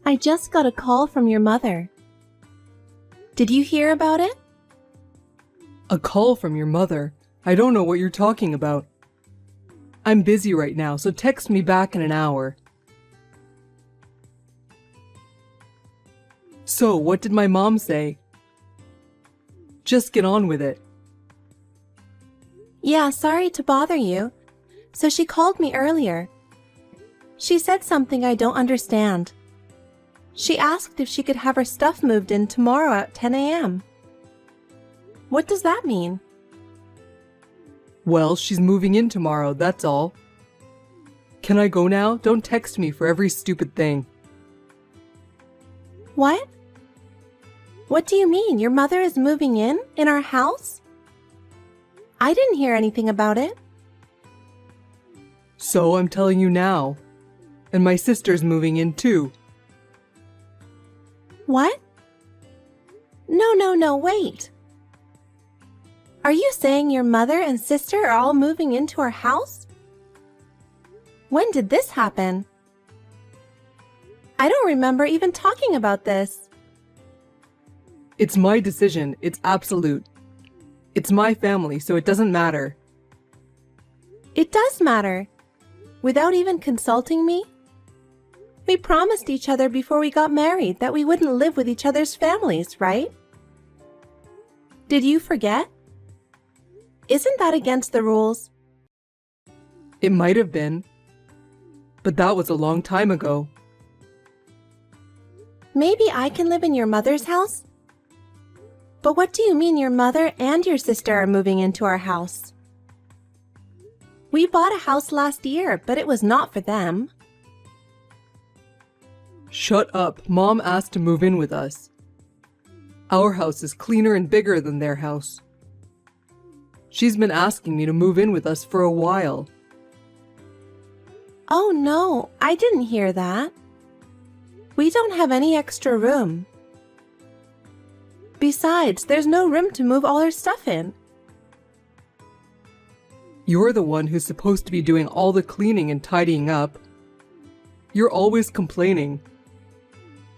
I just got a call from your mother. Did you hear about it? A call from your mother? I don't know what you're talking about. I'm busy right now, so text me back in an hour. So, what did my mom say? Just get on with it. Yeah, sorry to bother you. So she called me earlier. She said something I don't understand. She asked if she could have her stuff moved in tomorrow at 10 a.m. What does that mean? Well, she's moving in tomorrow, that's all. Can I go now? Don't text me for every stupid thing. What? What do you mean? Your mother is moving in our house? I didn't hear anything about it. So I'm telling you now. And my sister's moving in too. What? No, wait. Are you saying your mother and sister are all moving into our house? When did this happen? I don't remember even talking about this. It's my decision. It's absolute. It's my family, so it doesn't matter. It does matter. Without even consulting me? We promised each other before we got married that we wouldn't live with each other's families, right? Did you forget? Isn't that against the rules? It might have been. But that was a long time ago. Maybe I can live in your mother's house? But what do you mean your mother and your sister are moving into our house? We bought a house last year, but it was not for them. Shut up. Mom asked to move in with us. Our house is cleaner and bigger than their house. She's been asking me to move in with us for a while. Oh no, I didn't hear that. We don't have any extra room. Besides, there's no room to move all our stuff in. You're the one who's supposed to be doing all the cleaning and tidying up. You're always complaining.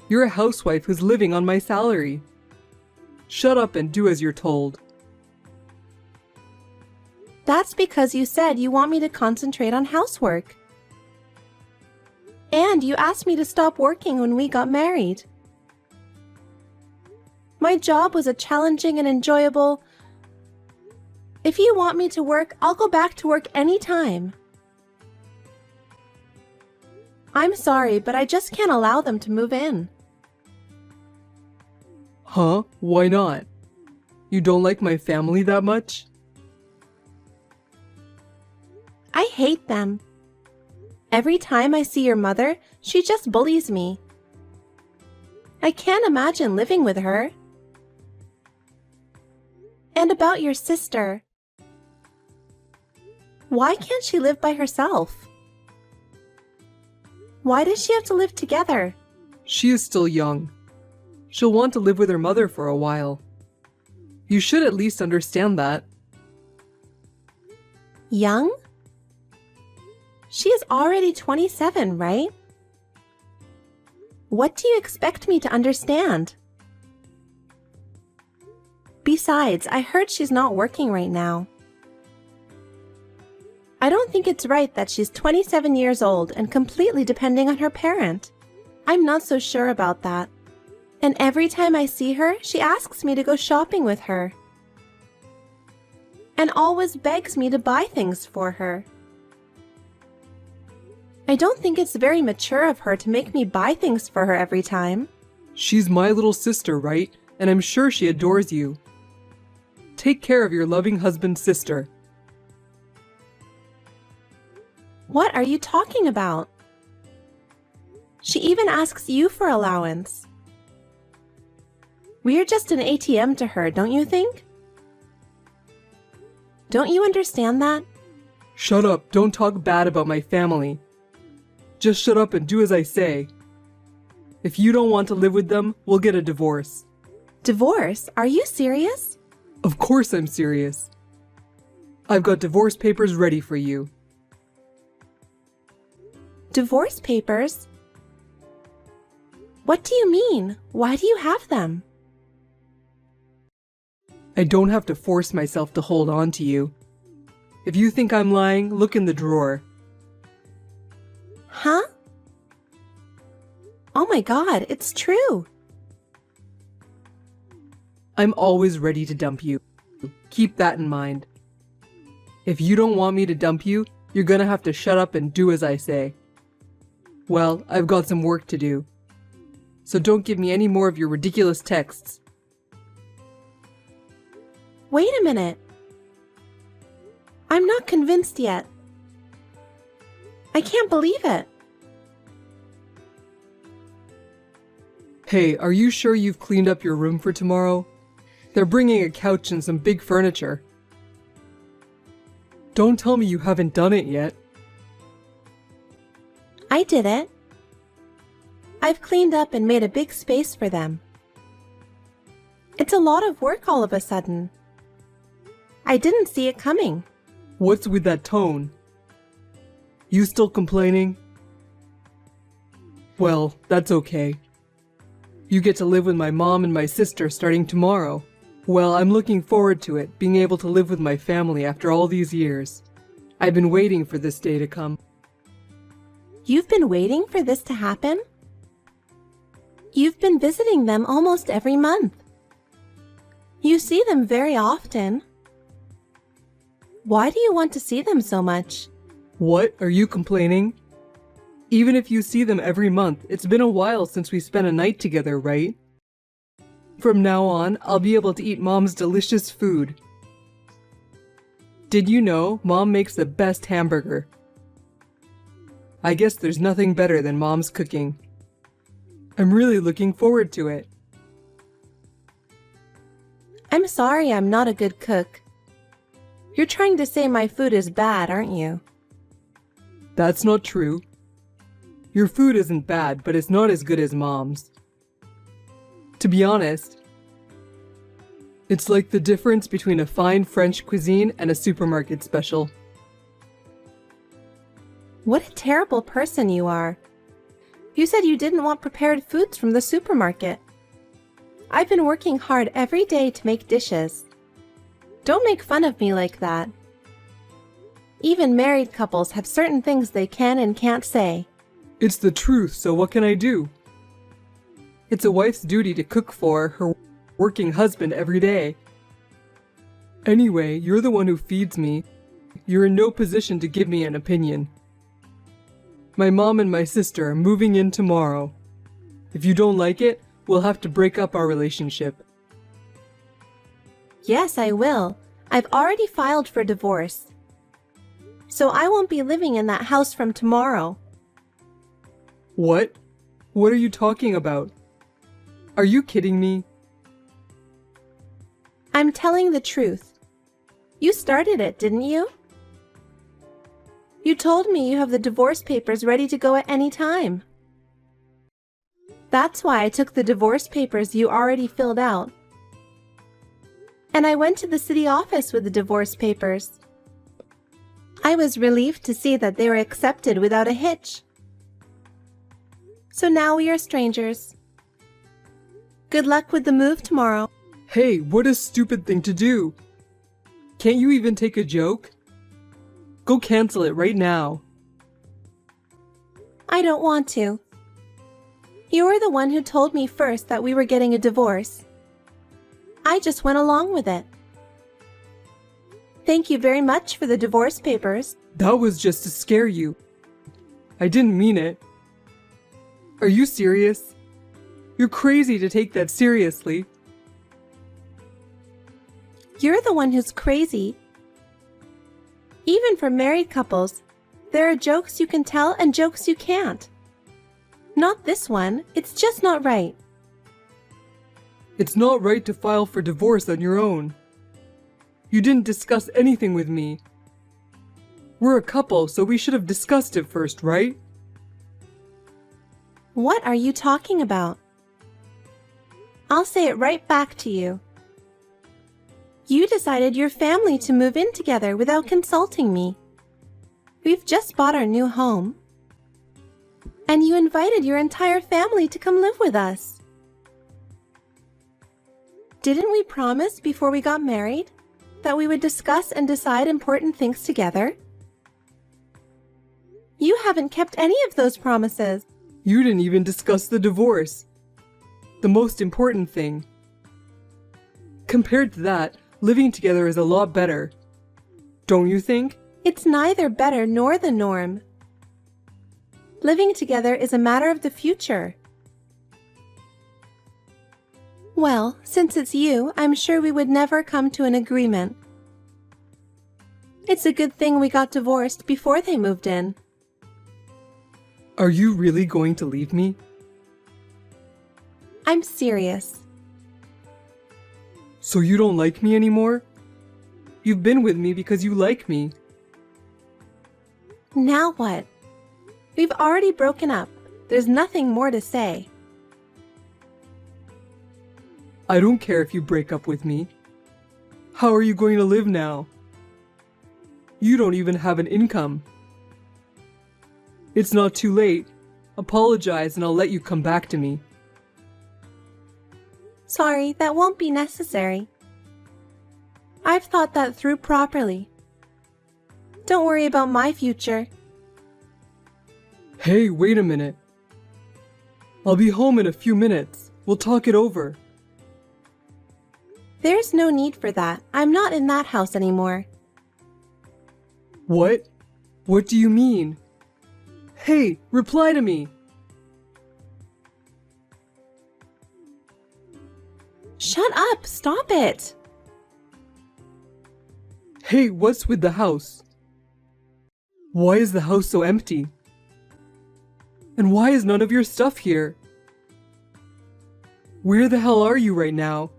You're a housewife who's living on my salary. Shut up and do as you're told. That's because you said you want me to concentrate on housework. And you asked me to stop working when we got married. My job was a challenging and enjoyable. If you want me to work, I'll go back to work anytime. I'm sorry, but I just can't allow them to move in. Huh? Why not? You don't like my family that much? I hate them. Every time I see your mother, she just bullies me. I can't imagine living with her. And about your sister. Why can't she live by herself? Why does she have to live together? She is still young. She'll want to live with her mother for a while. You should at least understand that. Young? She is already 27, right? What do you expect me to understand? Besides, I heard she's not working right now. I don't think it's right that she's 27 years old and completely depending on her parent. I'm not so sure about that. And every time I see her, she asks me to go shopping with her. And always begs me to buy things for her. I don't think it's very mature of her to make me buy things for her every time. She's my little sister, right? And I'm sure she adores you. Take care of your loving husband's sister. What are you talking about? She even asks you for allowance. We're just an ATM to her, don't you think? Don't you understand that? Shut up. Don't talk bad about my family. Just shut up and do as I say. If you don't want to live with them, we'll get a divorce. Divorce? Are you serious? Of course I'm serious. I've got divorce papers ready for you. Divorce papers? What do you mean? Why do you have them? I don't have to force myself to hold on to you. If you think I'm lying, look in the drawer. Huh? Oh my God, it's true. I'm always ready to dump you. Keep that in mind. If you don't want me to dump you, you're gonna have to shut up and do as I say. Well, I've got some work to do. So don't give me any more of your ridiculous texts. Wait a minute. I'm not convinced yet. I can't believe it. Hey, are you sure you've cleaned up your room for tomorrow? They're bringing a couch and some big furniture. Don't tell me you haven't done it yet. I did it. I've cleaned up and made a big space for them. It's a lot of work all of a sudden. I didn't see it coming. What's with that tone? You still complaining? Well, that's okay. You get to live with my mom and my sister starting tomorrow. Well, I'm looking forward to it, being able to live with my family after all these years. I've been waiting for this day to come. You've been waiting for this to happen? You've been visiting them almost every month. You see them very often. Why do you want to see them so much? What? Are you complaining? Even if you see them every month, it's been a while since we spent a night together, right? From now on, I'll be able to eat Mom's delicious food. Did you know Mom makes the best hamburger? I guess there's nothing better than Mom's cooking. I'm really looking forward to it. I'm sorry I'm not a good cook. You're trying to say my food is bad, aren't you? That's not true. Your food isn't bad, but it's not as good as Mom's. To be honest, it's like the difference between a fine French cuisine and a supermarket special. What a terrible person you are. You said you didn't want prepared foods from the supermarket. I've been working hard every day to make dishes. Don't make fun of me like that. Even married couples have certain things they can and can't say. It's the truth, so what can I do? It's a wife's duty to cook for her working husband every day. Anyway, you're the one who feeds me. You're in no position to give me an opinion. My mom and my sister are moving in tomorrow. If you don't like it, we'll have to break up our relationship. Yes, I will. I've already filed for divorce. So I won't be living in that house from tomorrow. What? What are you talking about? Are you kidding me? I'm telling the truth. You started it, didn't you? You told me you have the divorce papers ready to go at any time. That's why I took the divorce papers you already filled out. And I went to the city office with the divorce papers. I was relieved to see that they were accepted without a hitch. So now we are strangers. Good luck with the move tomorrow. Hey, what a stupid thing to do! Can't you even take a joke? Go cancel it right now. I don't want to. You were the one who told me first that we were getting a divorce. I just went along with it. Thank you very much for the divorce papers. That was just to scare you. I didn't mean it. Are you serious? You're crazy to take that seriously. You're the one who's crazy. Even for married couples, there are jokes you can tell and jokes you can't. Not this one. It's just not right. It's not right to file for divorce on your own. You didn't discuss anything with me. We're a couple, so we should have discussed it first, right? What are you talking about? I'll say it right back to you. You decided your family to move in together without consulting me. We've just bought our new home. And you invited your entire family to come live with us. Didn't we promise before we got married that we would discuss and decide important things together? You haven't kept any of those promises. You didn't even discuss the divorce. The most important thing. Compared to that, living together is a lot better. Don't you think? It's neither better nor the norm. Living together is a matter of the future. Well, since it's you, I'm sure we would never come to an agreement. It's a good thing we got divorced before they moved in. Are you really going to leave me? I'm serious. So you don't like me anymore? You've been with me because you like me. Now what? We've already broken up. There's nothing more to say. I don't care if you break up with me. How are you going to live now? You don't even have an income. It's not too late. Apologize and I'll let you come back to me. Sorry, that won't be necessary. I've thought that through properly. Don't worry about my future. Hey, wait a minute. I'll be home in a few minutes. We'll talk it over. There's no need for that. I'm not in that house anymore. What? What do you mean? Hey, reply to me. Shut up! Stop it! Hey, what's with the house? Why is the house so empty? And why is none of your stuff here? Where the hell are you right now?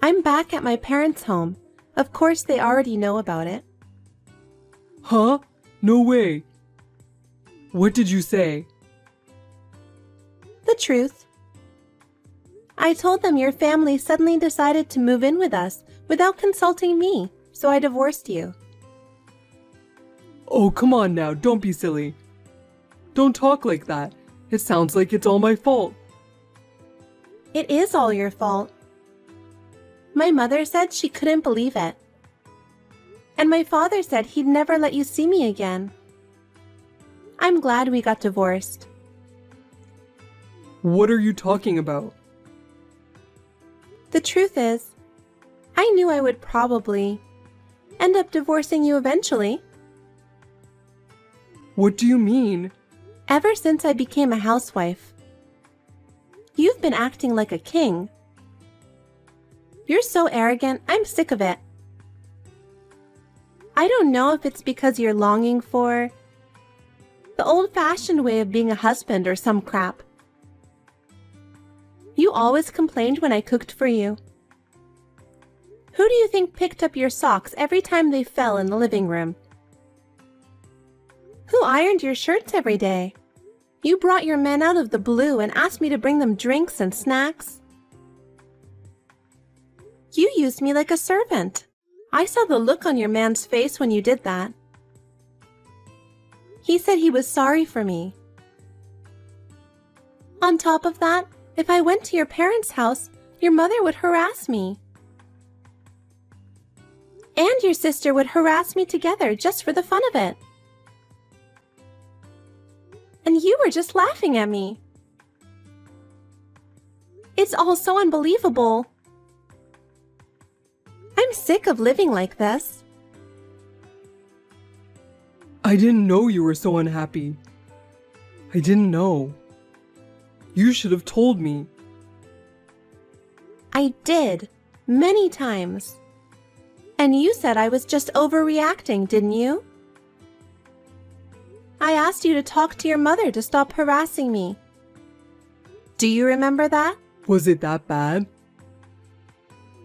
I'm back at my parents' home. Of course, they already know about it. Huh? No way. What did you say? The truth. I told them your family suddenly decided to move in with us without consulting me, so I divorced you. Oh, come on now, don't be silly. Don't talk like that. It sounds like it's all my fault. It is all your fault. My mother said she couldn't believe it. And my father said he'd never let you see me again. I'm glad we got divorced. What are you talking about? The truth is, I knew I would probably end up divorcing you eventually. What do you mean? Ever since I became a housewife, you've been acting like a king. You're so arrogant, I'm sick of it. I don't know if it's because you're longing for the old-fashioned way of being a husband or some crap. You always complained when I cooked for you. Who do you think picked up your socks every time they fell in the living room? Who ironed your shirts every day? You brought your men out of the blue and asked me to bring them drinks and snacks. You used me like a servant. I saw the look on your man's face when you did that. He said he was sorry for me. On top of that, if I went to your parents' house, your mother would harass me. And your sister would harass me together just for the fun of it. And you were just laughing at me. It's all so unbelievable. I'm sick of living like this. I didn't know you were so unhappy. I didn't know. You should have told me. I did, many times. And you said I was just overreacting, didn't you? I asked you to talk to your mother to stop harassing me. Do you remember that? Was it that bad?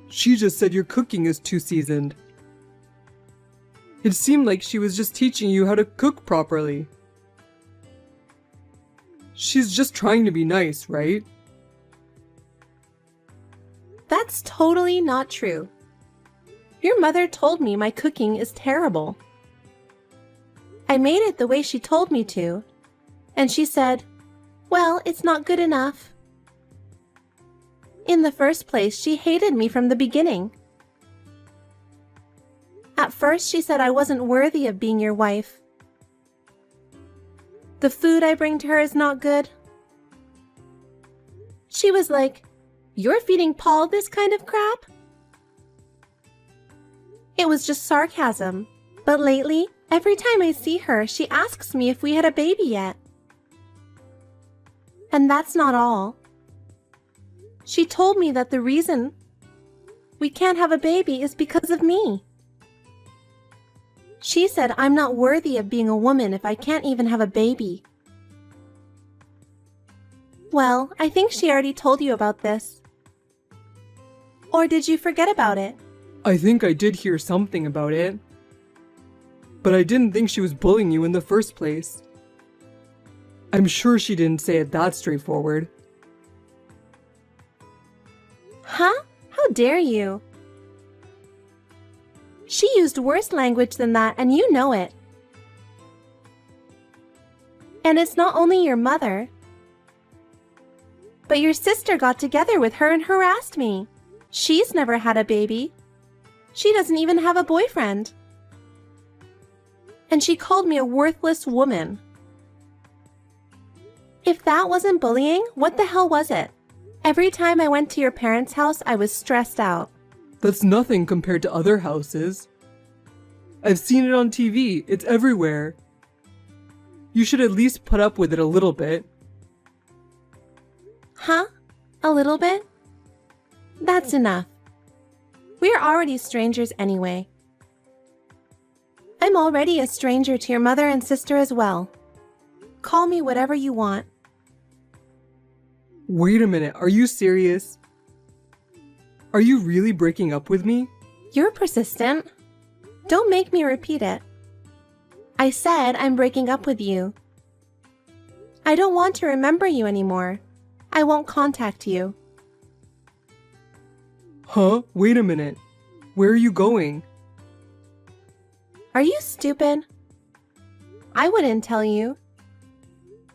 She just said your cooking is too seasoned. It seemed like she was just teaching you how to cook properly. She's just trying to be nice, right? That's totally not true. Your mother told me my cooking is terrible. I made it the way she told me to, And she said, "Well, it's not good enough." In the first place, she hated me from the beginning. At first, she said I wasn't worthy of being your wife. The food I bring to her is not good. She was like, "You're feeding Paul this kind of crap?" It was just sarcasm, but lately, every time I see her, she asks me if we had a baby yet. And that's not all. She told me that the reason we can't have a baby is because of me. She said I'm not worthy of being a woman if I can't even have a baby. Well, I think she already told you about this. Or did you forget about it? I think I did hear something about it. But I didn't think she was bullying you in the first place. I'm sure she didn't say it that straightforward. Huh? How dare you? She used worse language than that, and you know it. And it's not only your mother, but your sister got together with her and harassed me. She's never had a baby. She doesn't even have a boyfriend. And she called me a worthless woman. If that wasn't bullying, what the hell was it? Every time I went to your parents' house, I was stressed out. That's nothing compared to other houses. I've seen it on TV. It's everywhere. You should at least put up with it a little bit. Huh? A little bit? That's enough. We're already strangers anyway. I'm already a stranger to your mother and sister as well. Call me whatever you want. Wait a minute, are you serious? Are you really breaking up with me? You're persistent. Don't make me repeat it. I said I'm breaking up with you. I don't want to remember you anymore. I won't contact you. Huh? Wait a minute. Where are you going? Are you stupid? I wouldn't tell you.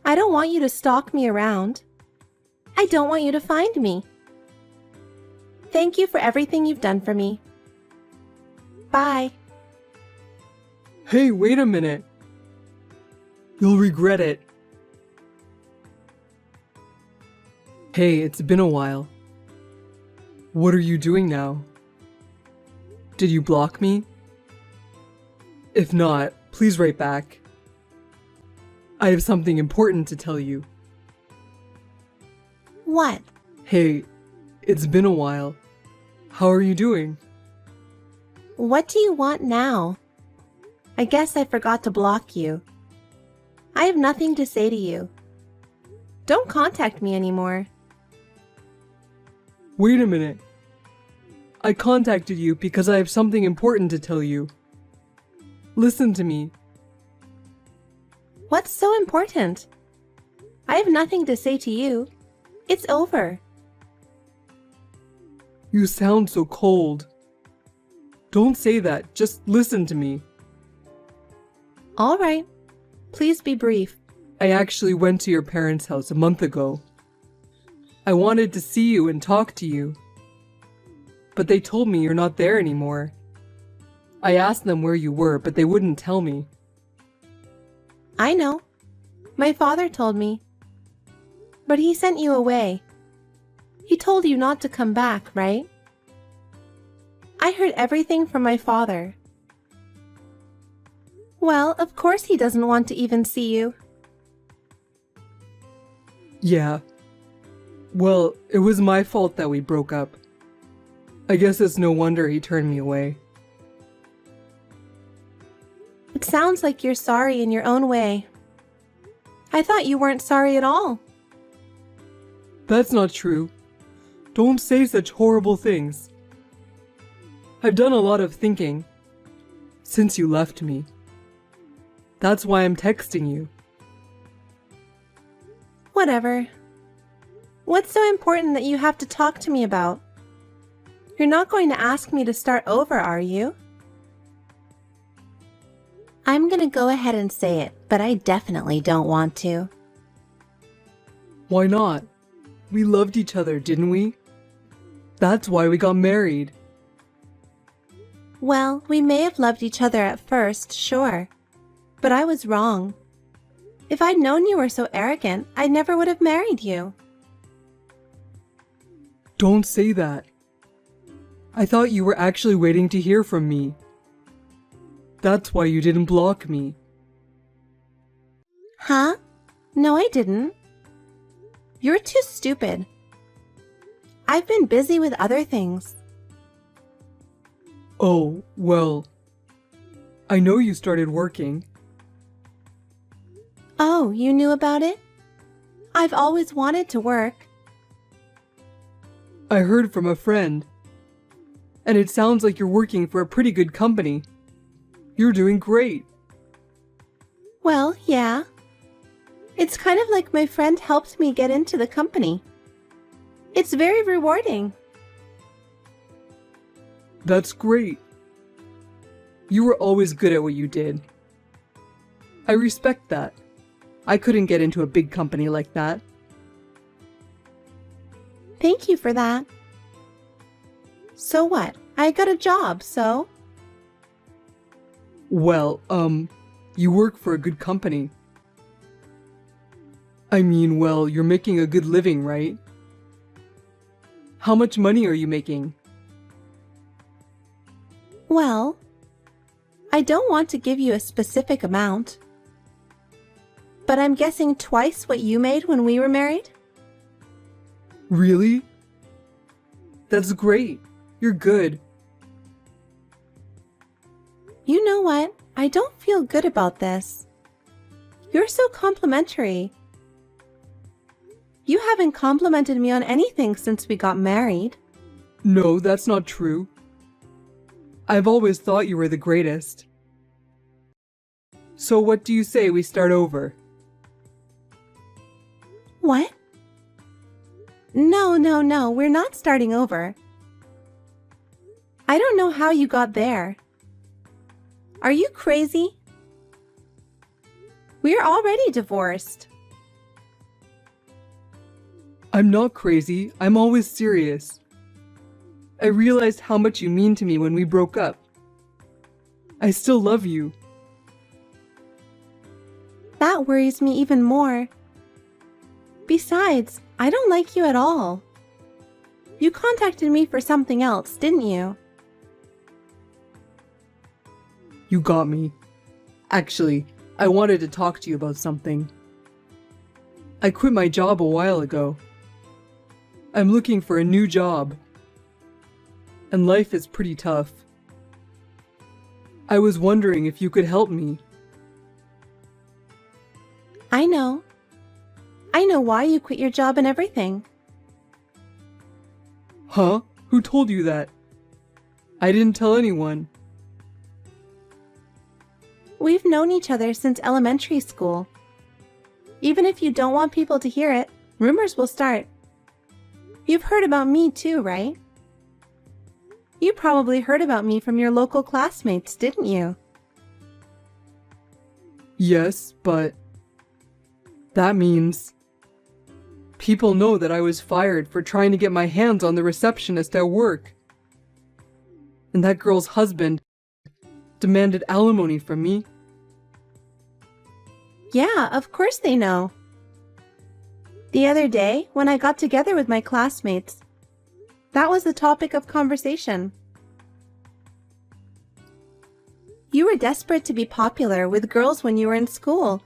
I don't want you to stalk me around. I don't want you to find me. Thank you for everything you've done for me. Bye. Hey, wait a minute. You'll regret it. Hey, it's been a while. What are you doing now? Did you block me? If not, please write back. I have something important to tell you. What? Hey, it's been a while. How are you doing? What do you want now? I guess I forgot to block you. I have nothing to say to you. Don't contact me anymore. Wait a minute. I contacted you because I have something important to tell you. Listen to me. What's so important? I have nothing to say to you. It's over. You sound so cold. Don't say that. Just listen to me. All right. Please be brief. I actually went to your parents' house a month ago. I wanted to see you and talk to you. But they told me you're not there anymore. I asked them where you were, but they wouldn't tell me. I know. My father told me. But he sent you away. He told you not to come back, right? I heard everything from my father. Well, of course he doesn't want to even see you. Yeah. Well, it was my fault that we broke up. I guess it's no wonder he turned me away. It sounds like you're sorry in your own way. I thought you weren't sorry at all. That's not true. Don't say such horrible things. I've done a lot of thinking since you left me. That's why I'm texting you. Whatever. What's so important that you have to talk to me about? You're not going to ask me to start over, are you? I'm gonna go ahead and say it, but I definitely don't want to. Why not? We loved each other, didn't we? That's why we got married. Well, we may have loved each other at first, sure. But I was wrong. If I'd known you were so arrogant, I never would have married you. Don't say that. I thought you were actually waiting to hear from me. That's why you didn't block me. Huh? No, I didn't. You're too stupid. I've been busy with other things. Oh, well, I know you started working. Oh, you knew about it? I've always wanted to work. I heard from a friend. And it sounds like you're working for a pretty good company. You're doing great. Well, yeah. It's kind of like my friend helped me get into the company. It's very rewarding. That's great. You were always good at what you did. I respect that. I couldn't get into a big company like that. Thank you for that. So what? I got a job, so? Well, you work for a good company. I mean, well, you're making a good living, right? How much money are you making? Well, I don't want to give you a specific amount. But I'm guessing twice what you made when we were married? Really? That's great. You're good. You know what? I don't feel good about this. You're so complimentary. You haven't complimented me on anything since we got married. No, that's not true. I've always thought you were the greatest. So what do you say we start over? What? No, we're not starting over. I don't know how you got there. Are you crazy? We're already divorced. I'm not crazy. I'm always serious. I realized how much you mean to me when we broke up. I still love you. That worries me even more. Besides, I don't like you at all. You contacted me for something else, didn't you? You got me. Actually, I wanted to talk to you about something. I quit my job a while ago. I'm looking for a new job. And life is pretty tough. I was wondering if you could help me. I know. I know why you quit your job and everything. Huh? Who told you that? I didn't tell anyone. We've known each other since elementary school. Even if you don't want people to hear it, rumors will start. You've heard about me too, right? You probably heard about me from your local classmates, didn't you? Yes, but that means people know that I was fired for trying to get my hands on the receptionist at work. And that girl's husband demanded alimony from me. Yeah, of course they know. The other day, when I got together with my classmates, that was the topic of conversation. You were desperate to be popular with girls when you were in school.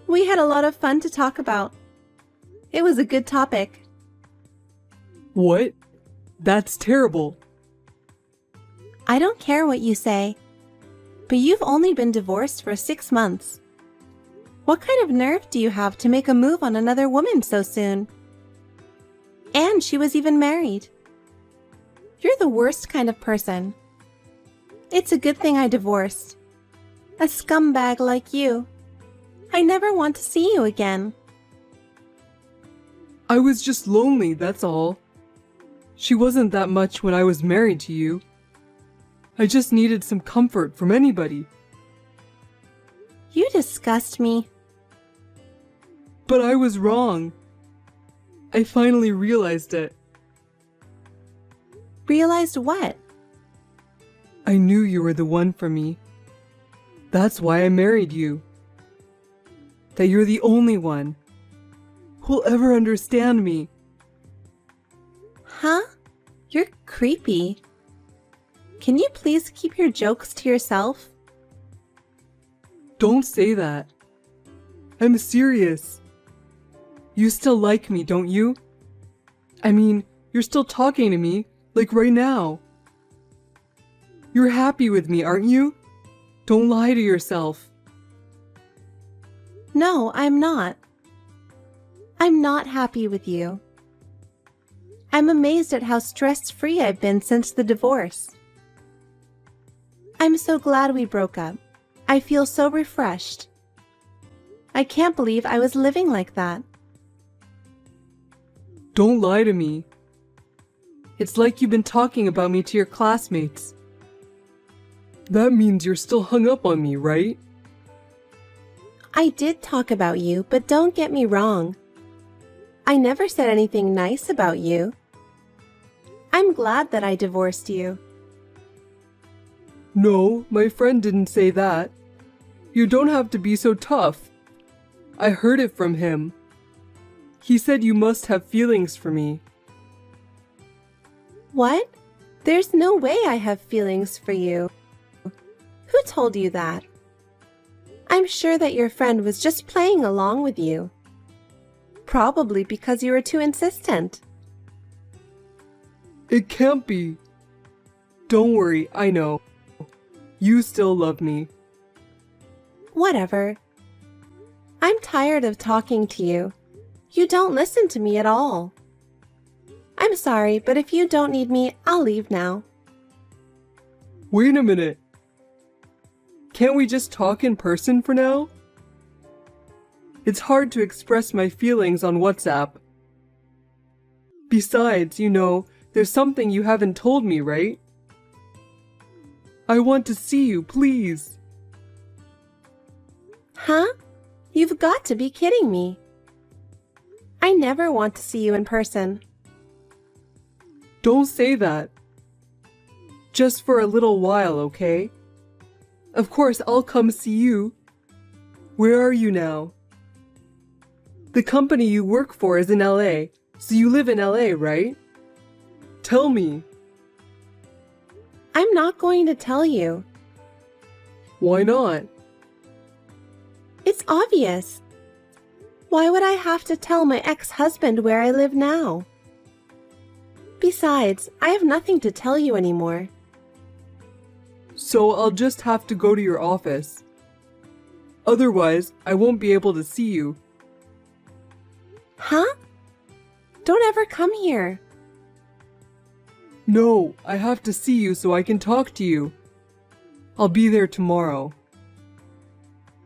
We had a lot of fun to talk about. It was a good topic. What? That's terrible. I don't care what you say, but you've only been divorced for 6 months. What kind of nerve do you have to make a move on another woman so soon? And she was even married. You're the worst kind of person. It's a good thing I divorced. A scumbag like you. I never want to see you again. I was just lonely, that's all. She wasn't that much when I was married to you. I just needed some comfort from anybody. You disgust me. But I was wrong. I finally realized it. Realized what? I knew you were the one for me. That's why I married you. That you're the only one who'll ever understand me. Huh? You're creepy. Can you please keep your jokes to yourself? Don't say that. I'm serious. You still like me, don't you? I mean, you're still talking to me, like right now. You're happy with me, aren't you? Don't lie to yourself. No, I'm not. I'm not happy with you. I'm amazed at how stress-free I've been since the divorce. I'm so glad we broke up. I feel so refreshed. I can't believe I was living like that. Don't lie to me. It's like you've been talking about me to your classmates. That means you're still hung up on me, right? I did talk about you, but don't get me wrong. I never said anything nice about you. I'm glad that I divorced you. No, my friend didn't say that. You don't have to be so tough. I heard it from him. He said you must have feelings for me. What? There's no way I have feelings for you. Who told you that? I'm sure that your friend was just playing along with you. Probably because you were too insistent. It can't be. Don't worry, I know. You still love me. Whatever. I'm tired of talking to you. You don't listen to me at all. I'm sorry, but if you don't need me, I'll leave now. Wait a minute. Can't we just talk in person for now? It's hard to express my feelings on WhatsApp. Besides, you know, there's something you haven't told me, right? I want to see you, please. Huh? You've got to be kidding me. I never want to see you in person. Don't say that. Just for a little while, okay? Of course, I'll come see you. Where are you now? The company you work for is in LA, so you live in LA, right? Tell me. I'm not going to tell you. Why not? It's obvious. Why would I have to tell my ex-husband where I live now? Besides, I have nothing to tell you anymore. So I'll just have to go to your office. Otherwise, I won't be able to see you. Huh? Don't ever come here. No, I have to see you so I can talk to you. I'll be there tomorrow.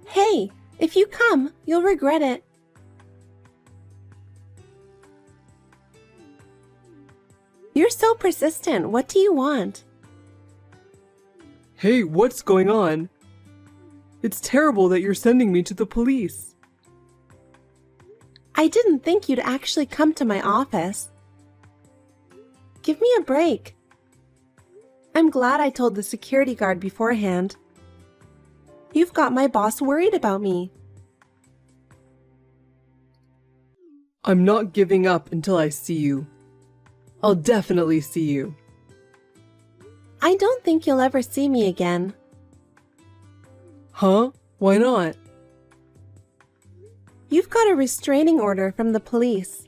Hey, if you come, you'll regret it. You're so persistent. What do you want? Hey, what's going on? It's terrible that you're sending me to the police. I didn't think you'd actually come to my office. Give me a break. I'm glad I told the security guard beforehand. You've got my boss worried about me. I'm not giving up until I see you. I'll definitely see you. I don't think you'll ever see me again. Huh? Why not? You've got a restraining order from the police.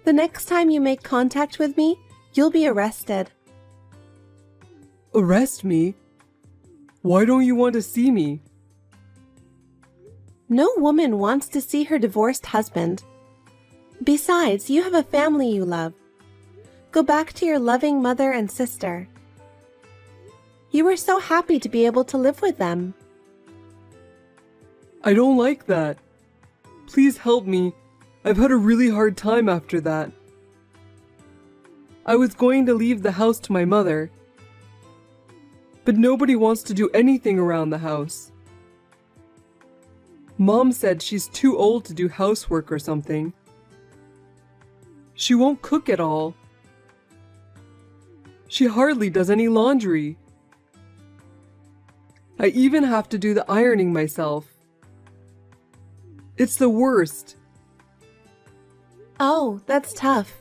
The next time you make contact with me, you'll be arrested. Arrest me? Why don't you want to see me? No woman wants to see her divorced husband. Besides, you have a family you love. Go back to your loving mother and sister. You were so happy to be able to live with them. I don't like that. Please help me. I've had a really hard time after that. I was going to leave the house to my mother, but nobody wants to do anything around the house. Mom said she's too old to do housework or something. She won't cook at all. She hardly does any laundry. I even have to do the ironing myself. It's the worst. Oh, that's tough.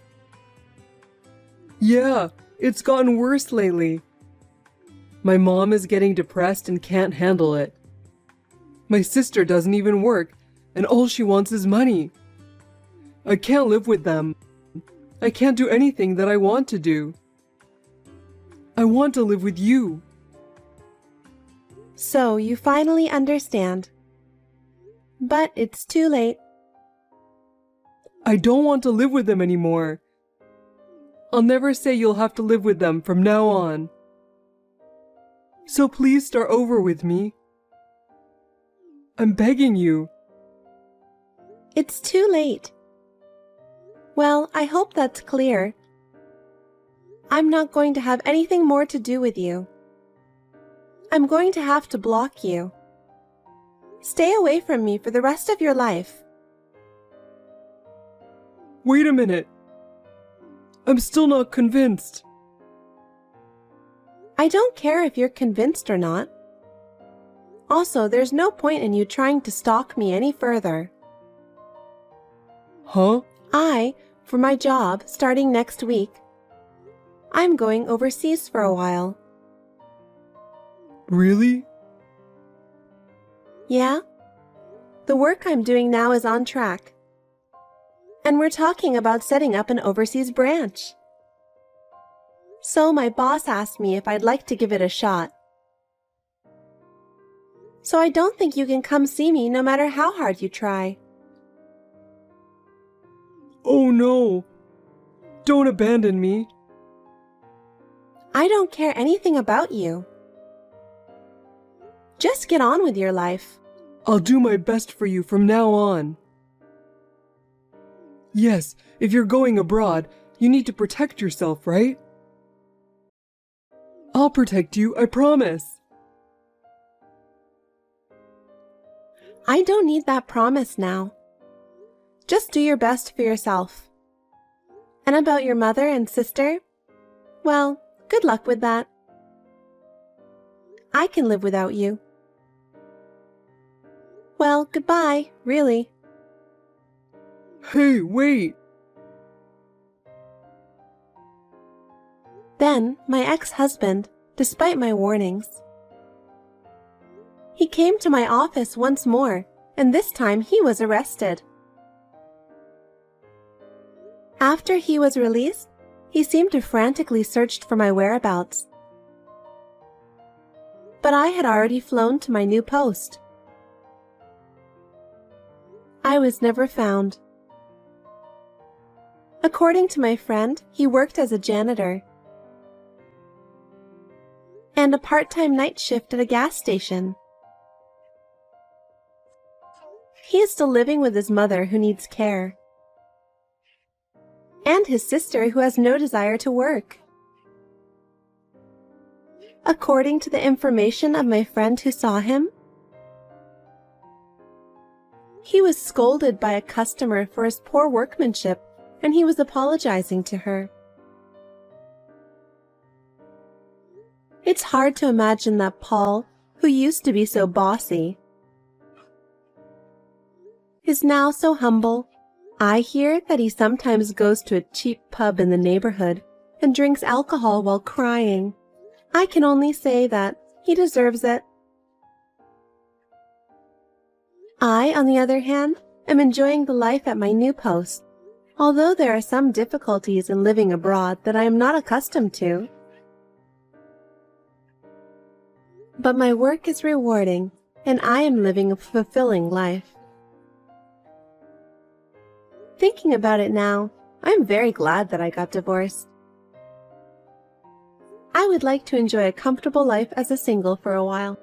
Yeah, it's gotten worse lately. My mom is getting depressed and can't handle it. My sister doesn't even work, and all she wants is money. I can't live with them. I can't do anything that I want to do. I want to live with you. So you finally understand. But it's too late. I don't want to live with them anymore. I'll never say you'll have to live with them from now on. So please start over with me. I'm begging you. It's too late. Well, I hope that's clear. I'm not going to have anything more to do with you. I'm going to have to block you. Stay away from me for the rest of your life. Wait a minute. I'm still not convinced. I don't care if you're convinced or not. Also, there's no point in you trying to stalk me any further. Huh? For my job, starting next week, I'm going overseas for a while. Really? Yeah? The work I'm doing now is on track. And we're talking about setting up an overseas branch. So my boss asked me if I'd like to give it a shot. So I don't think you can come see me no matter how hard you try. Oh no. Don't abandon me. I don't care anything about you. Just get on with your life. I'll do my best for you from now on. Yes, if you're going abroad, you need to protect yourself, right? I'll protect you, I promise. I don't need that promise now. Just do your best for yourself. And about your mother and sister? Well, good luck with that. I can live without you. Well, goodbye, really. Hey, wait! Then, my ex-husband, despite my warnings, he came to my office once more, and this time he was arrested. After he was released, he seemed to frantically search for my whereabouts. But I had already flown to my new post. I was never found. According to my friend, he worked as a janitor and a part-time night shift at a gas station. He is still living with his mother who needs care, and his sister who has no desire to work. According to the information of my friend who saw him, he was scolded by a customer for his poor workmanship, and he was apologizing to her. It's hard to imagine that Paul, who used to be so bossy, is now so humble. I hear that he sometimes goes to a cheap pub in the neighborhood and drinks alcohol while crying. I can only say that he deserves it. I, on the other hand, am enjoying the life at my new post, although there are some difficulties in living abroad that I am not accustomed to. But my work is rewarding, and I am living a fulfilling life. Thinking about it now, I'm very glad that I got divorced. I would like to enjoy a comfortable life as a single for a while.